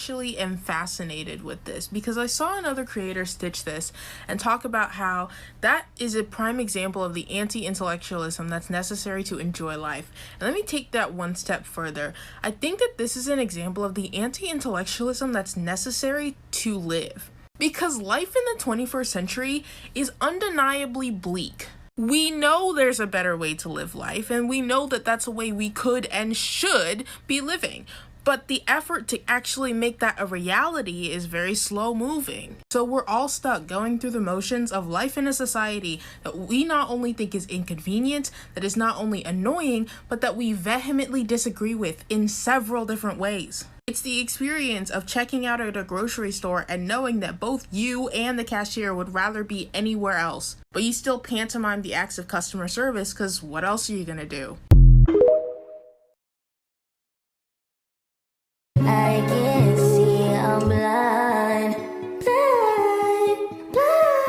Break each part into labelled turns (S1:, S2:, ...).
S1: actually am fascinated with this because I saw another creator stitch this and talk about how that is a prime example of the anti-intellectualism that's necessary to enjoy life. And let me take that one step further. I think that this is an example of the anti-intellectualism that's necessary to live. Because life in the 21st century is undeniably bleak. We know there's a better way to live life, and we know that that's a way we could and should be living. But the effort to actually make that a reality is very slow moving. So we're all stuck going through the motions of life in a society that we not only think is inconvenient, that is not only annoying, but that we vehemently disagree with in several different ways. It's the experience of checking out at a grocery store and knowing that both you and the cashier would rather be anywhere else, but you still pantomime the acts of customer service because what else are you gonna do?
S2: I can't see, I'm blind, blind, blind.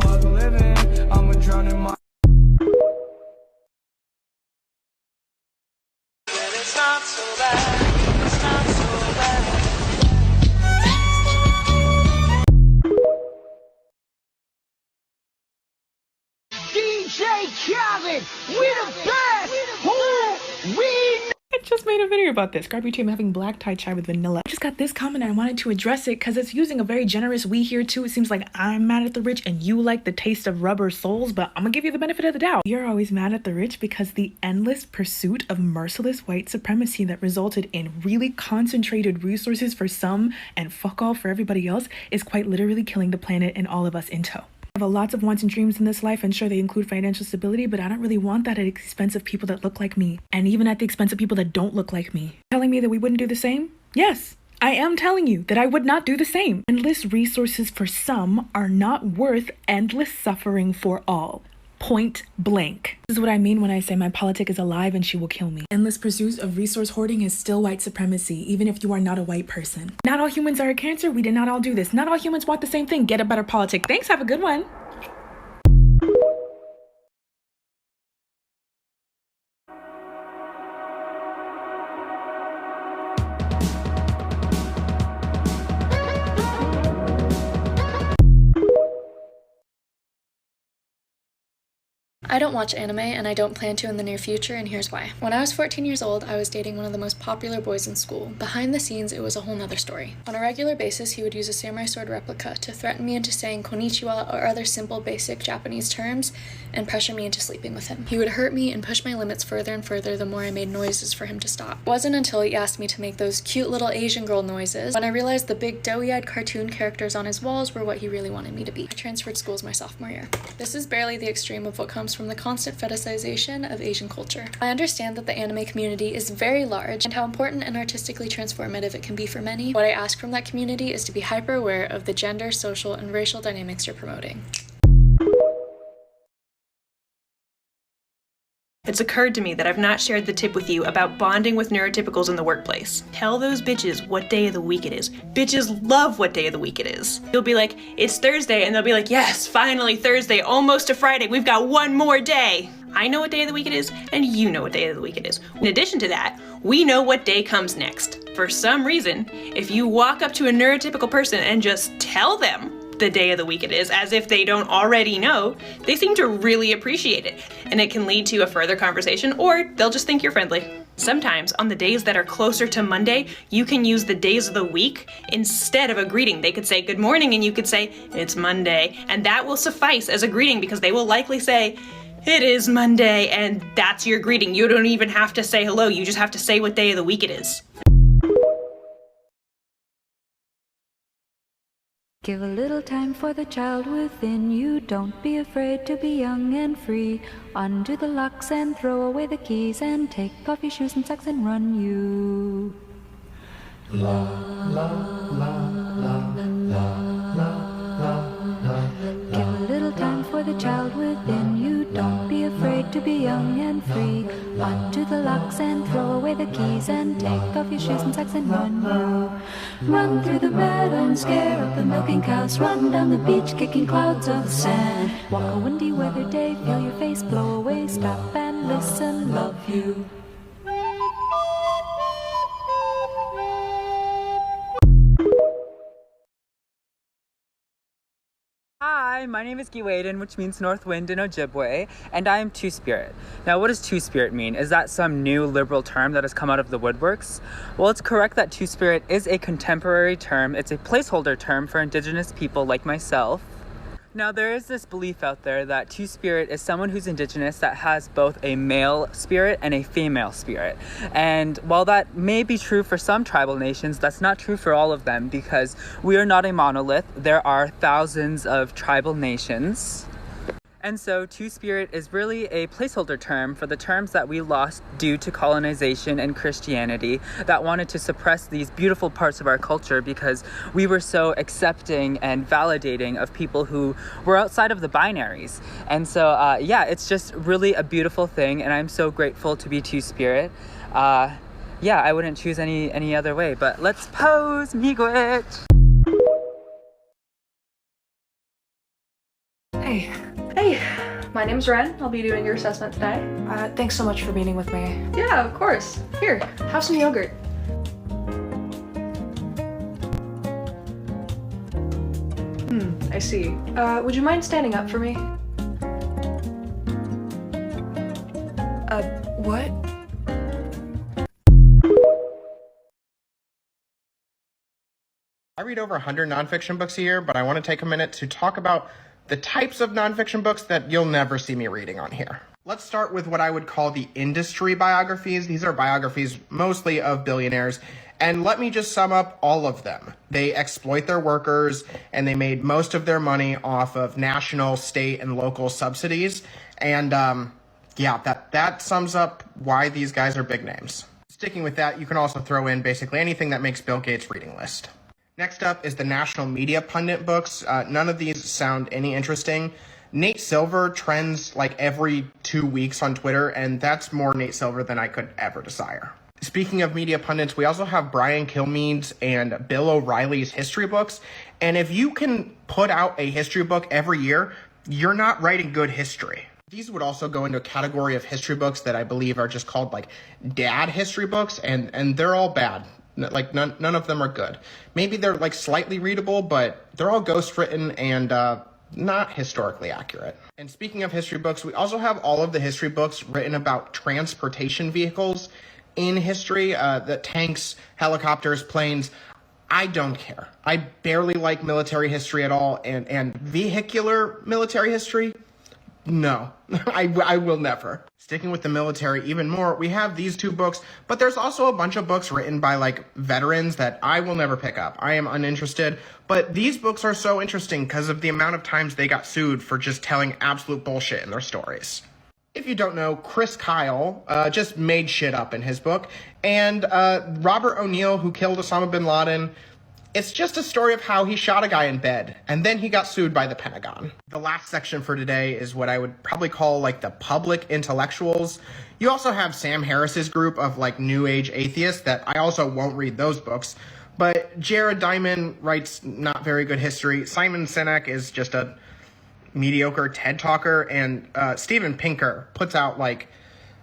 S3: For the living, I'ma drown in my. It's not so bad, it's not so bad. DJ Khaled, we the best! Who we
S4: I just made a video about this. Grab your tea, I'm having black Thai chai with vanilla. I just got this comment and I wanted to address it because it's using a very generous we here too. It seems like I'm mad at the rich and you like the taste of rubber soles, but I'm gonna give you the benefit of the doubt. You're always mad at the rich because the endless pursuit of merciless white supremacy that resulted in really concentrated resources for some and fuck all for everybody else is quite literally killing the planet and all of us in tow. I have lots of wants and dreams in this life, and sure, they include financial stability, but I don't really want that at the expense of people that look like me, and even at the expense of people that don't look like me. Telling me that we wouldn't do the same? Yes, I am telling you that I would not do the same. Endless resources for some are not worth endless suffering for all. Point blank. This is what I mean when I say my politic is alive and she will kill me. Endless pursuit of resource hoarding is still white supremacy, even if you are not a white person. Not all humans are a cancer. We did not all do this. Not all humans want the same thing. Get a better politic. Thanks. Have a good one.
S5: I don't watch anime, and I don't plan to in the near future, and here's why. When I was 14 years old, I was dating one of the most popular boys in school. Behind the scenes, it was a whole nother story. On a regular basis, he would use a samurai sword replica to threaten me into saying konnichiwa or other simple, basic Japanese terms, and pressure me into sleeping with him. He would hurt me and push my limits further and further the more I made noises for him to stop. It wasn't until he asked me to make those cute little Asian girl noises when I realized the big doughy-eyed cartoon characters on his walls were what he really wanted me to be. I transferred schools my sophomore year. This is barely the extreme of what comes from the constant fetishization of Asian culture. I understand that the anime community is very large and how important and artistically transformative it can be for many. What I ask from that community is to be hyper aware of the gender, social, and racial dynamics you're promoting.
S6: It's occurred to me that I've not shared the tip with you about bonding with neurotypicals in the workplace. Tell those bitches what day of the week it is. Bitches love what day of the week it is. You'll be like, it's Thursday, and they'll be like, yes, finally Thursday, almost to Friday, we've got one more day. I know what day of the week it is, and you know what day of the week it is. In addition to that, we know what day comes next. For some reason, if you walk up to a neurotypical person and just tell them the day of the week it is, as if they don't already know, they seem to really appreciate it. And it can lead to a further conversation, or they'll just think you're friendly. Sometimes, on the days that are closer to Monday, you can use the days of the week instead of a greeting. They could say good morning, and you could say, it's Monday. And that will suffice as a greeting because they will likely say, it is Monday, and that's your greeting. You don't even have to say hello, you just have to say what day of the week it is.
S7: Give a little time for the child within you. Don't be afraid to be young and free. Undo the locks and throw away the keys, and take off your shoes and socks and run you. La la la la la la la. Give a little time for the child within you. Don't be afraid to be young and free. Undo the locks and throw away the keys, and take off your shoes and socks and run you. Run through the meadow and scare up the milking cows. Run down the beach kicking clouds of sand. Walk a windy weather day, feel face, blow away, stop and listen, love you.
S8: Hi, my name is Giwaden, which means North Wind in Ojibwe, and I am Two-Spirit. Now, what does Two-Spirit mean? Is that some new liberal term that has come out of the woodworks? Well, it's correct that Two-Spirit is a contemporary term. It's a placeholder term for Indigenous people like myself. Now, there is this belief out there that Two-Spirit is someone who's Indigenous that has both a male spirit and a female spirit. And while that may be true for some tribal nations, that's not true for all of them because we are not a monolith. There are thousands of tribal nations. And so Two-Spirit is really a placeholder term for the terms that we lost due to colonization and Christianity that wanted to suppress these beautiful parts of our culture because we were so accepting and validating of people who were outside of the binaries. And so, yeah, it's just really a beautiful thing, and I'm so grateful to be Two-Spirit. Yeah, I wouldn't choose any other way, but let's pose, miigwech!
S9: Hey. Hey, my name's Ren. I'll be doing your assessment today.
S10: Thanks so much for meeting with me.
S9: Yeah, of course. Here, have some yogurt. I see. Would you mind standing up for me?
S10: What?
S11: I read over 100 nonfiction books a year, but I want to take a minute to talk about the types of nonfiction books that you'll never see me reading on here. Let's start with what I would call the industry biographies. These are biographies mostly of billionaires, and let me just sum up all of them. They exploit their workers, and they made most of their money off of national, state, and local subsidies, and yeah, that sums up why these guys are big names. Sticking with that, you can also throw in basically anything that makes Bill Gates' reading list. Next up is the national media pundit books. None of these sound any interesting. Nate Silver trends like every 2 weeks on Twitter, and that's more Nate Silver than I could ever desire. Speaking of media pundits, we also have Brian Kilmeade's and Bill O'Reilly's history books. And if you can put out a history book every year, you're not writing good history. These would also go into a category of history books that I believe are just called like dad history books, and they're all bad. Like none of them are good. Maybe they're like slightly readable, but they're all ghostwritten and not historically accurate. And speaking of history books, we also have all of the history books written about transportation vehicles in history, the tanks, helicopters, planes. I don't care. I barely like military history at all, and vehicular military history, no, I will never. Sticking with the military even more, we have these two books, but there's also a bunch of books written by like veterans that I will never pick up. I am uninterested, but these books are so interesting because of the amount of times they got sued for just telling absolute bullshit in their stories. If you don't know, Chris Kyle just made shit up in his book, and Robert O'Neill, who killed Osama bin Laden, it's just a story of how he shot a guy in bed, and then he got sued by the Pentagon. The last section for today is what I would probably call like the public intellectuals. You also have Sam Harris's group of like new age atheists that I also won't read those books. But Jared Diamond writes not very good history. Simon Sinek is just a mediocre TED talker, and Steven Pinker puts out like,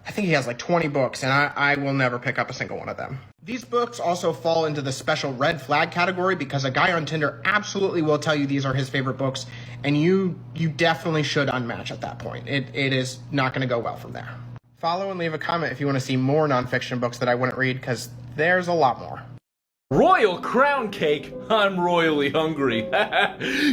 S11: I think he has like 20 books, and I will never pick up a single one of them. These books also fall into the special red flag category because a guy on Tinder absolutely will tell you these are his favorite books, and you definitely should unmatch at that point. It is not going to go well from there. Follow and leave a comment if you want to see more nonfiction books that I wouldn't read, because there's a lot more.
S12: Royal crown cake? I'm royally hungry.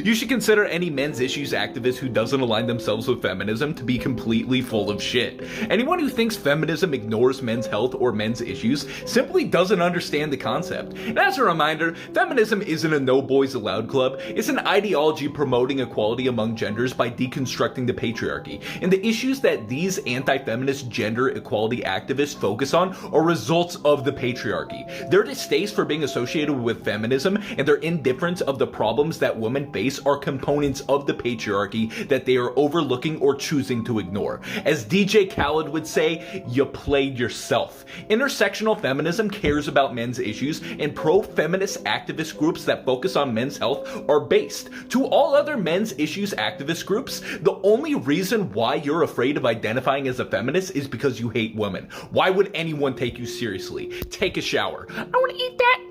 S12: You should consider any men's issues activist who doesn't align themselves with feminism to be completely full of shit. Anyone who thinks feminism ignores men's health or men's issues simply doesn't understand the concept. And as a reminder, feminism isn't a no boys allowed club. It's an ideology promoting equality among genders by deconstructing the patriarchy. And the issues that these anti-feminist gender equality activists focus on are results of the patriarchy. Their distaste for being associated with feminism and their indifference of the problems that women face are components of the patriarchy that they are overlooking or choosing to ignore. As DJ Khaled would say, you played yourself. Intersectional feminism cares about men's issues, and pro-feminist activist groups that focus on men's health are based. To all other men's issues activist groups, the only reason why you're afraid of identifying as a feminist is because you hate women. Why would anyone take you seriously? Take a shower. I want to eat that.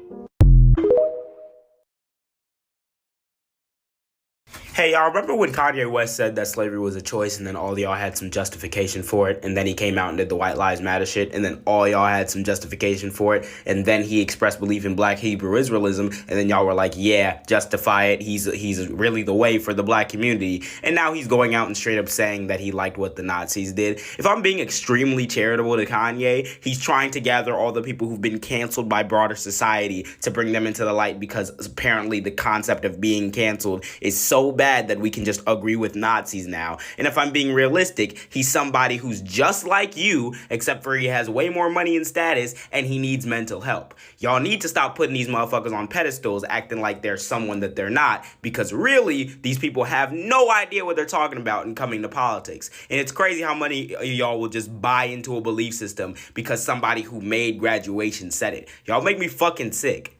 S13: Hey, y'all remember when Kanye West said that slavery was a choice and then all y'all had some justification for it, and then he came out and did the White Lives Matter shit, and then all y'all had some justification for it, and then he expressed belief in Black Hebrew Israelism, and then y'all were like, yeah, justify it, he's really the way for the Black community, and now he's going out and straight up saying that he liked what the Nazis did. If I'm being extremely charitable to Kanye, he's trying to gather all the people who've been canceled by broader society to bring them into the light, because apparently the concept of being canceled is so bad that we can just agree with Nazis now. And if I'm being realistic, he's somebody who's just like you, except for he has way more money and status, and he needs mental help. Y'all need to stop putting these motherfuckers on pedestals, acting like they're someone that they're not, because really, these people have no idea what they're talking about in coming to politics. And it's crazy how many of y'all will just buy into a belief system because somebody who made graduation said it. Y'all make me fucking sick.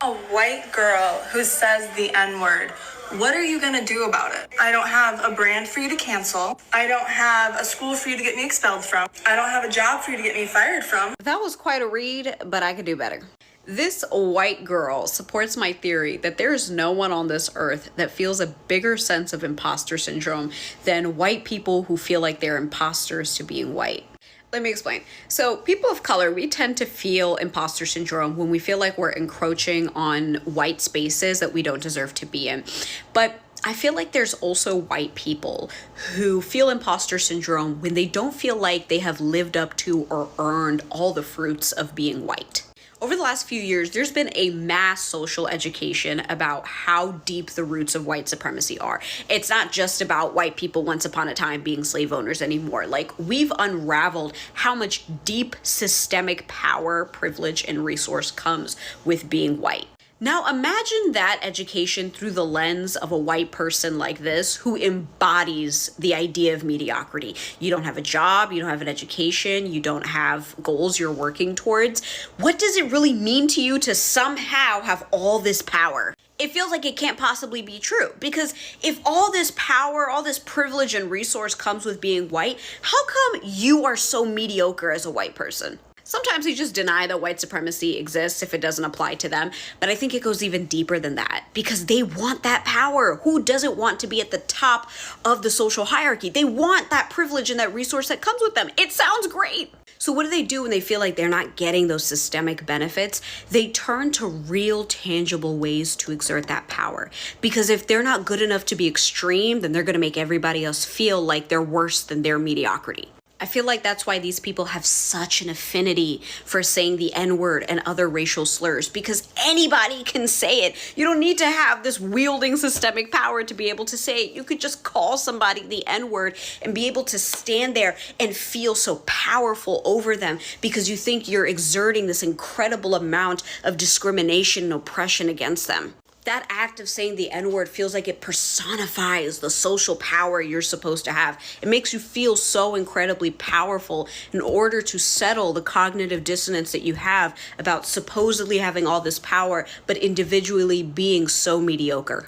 S14: A white girl who says the N-word, what are you gonna do about it? I don't have a brand for you to cancel. I don't have a school for you to get me expelled from. I don't have a job for you to get me fired from.
S15: That was quite a read, but I could do better. This white girl supports my theory that there is no one on this earth that feels a bigger sense of imposter syndrome than white people who feel like they're imposters to being white. Let me explain. So people of color, we tend to feel imposter syndrome when we feel like we're encroaching on white spaces that we don't deserve to be in. But I feel like there's also white people who feel imposter syndrome when they don't feel like they have lived up to or earned all the fruits of being white. Over the last few years, there's been a mass social education about how deep the roots of white supremacy are. It's not just about white people once upon a time being slave owners anymore. Like, we've unraveled how much deep systemic power, privilege, and resource comes with being white. Now imagine that education through the lens of a white person like this who embodies the idea of mediocrity. You don't have a job, you don't have an education, you don't have goals you're working towards. What does it really mean to you to somehow have all this power? It feels like it can't possibly be true, because if all this power, all this privilege and resource comes with being white, how come you are so mediocre as a white person? Sometimes we just deny that white supremacy exists if it doesn't apply to them, but I think it goes even deeper than that, because they want that power. Who doesn't want to be at the top of the social hierarchy? They want that privilege and that resource that comes with them. It sounds great. So what do when they feel like they're not getting those systemic benefits? They turn to real, tangible ways to exert that power. Because if they're not good enough to be extreme, then they're going to make everybody else feel like they're worse than their mediocrity. I feel like that's why these people have such an affinity for saying the N-word and other racial slurs, because anybody can say it. You don't need to have this wielding systemic power to be able to say it. You could just call somebody the N-word and be able to stand there and feel so powerful over them because you think you're exerting this incredible amount of discrimination and oppression against them. That act of saying the N-word feels like it personifies the social power you're supposed to have. It makes you feel so incredibly powerful in order to settle the cognitive dissonance that you have about supposedly having all this power, but individually being so mediocre.